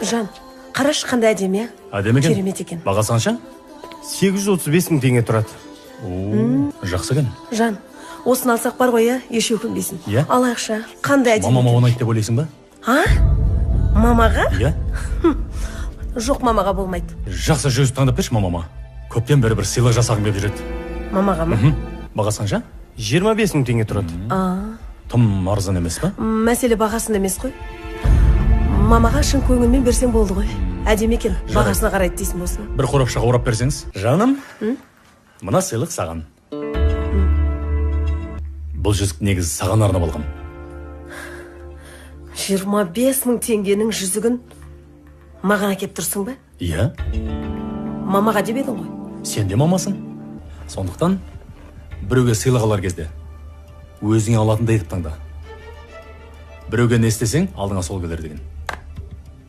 Жан, қарашы қандай әдемі, Әдемі екен. керемет екен. Бағасы қанша? 835 мың теңге тұрады. Жақсы екен. Жан, осыны алсақ бар ғой, еш өкінбейсің. Иә. Алайықша, қандай әдемі Мамама екен. оны айт деп ойлайсың ба? А? Мамаға? Иә. Жоқ, мамаға болмайды. Жақсы жүз таңдап берші мамама. Көптен бері бір сыйлық жасағым келіп жүреді. Мамаға ма? Бағасы қанша? 25 мың теңге тұрады. Тым арзан емес па? Мәселе бағасында емес қой. Мамаға шын көңілмен берсең болды ғой. Әдемі екен, бағасына қарайды дейсің болсын. Бір қорапшаға орап берсеңіз. Жаным, мына сыйлық саған. Бұл жүзік негізі саған арнап алғам. 25 мың теңгенің жүзігін маған әкеп тұрсың ба? Иә, Мамаға деп едің ғой. сен де мамасың. Сондықтан біреуге сыйлық алар кезде өзіңе алатындай етіп таңда. Біреуге не істесең, алдыңа сол келер деген.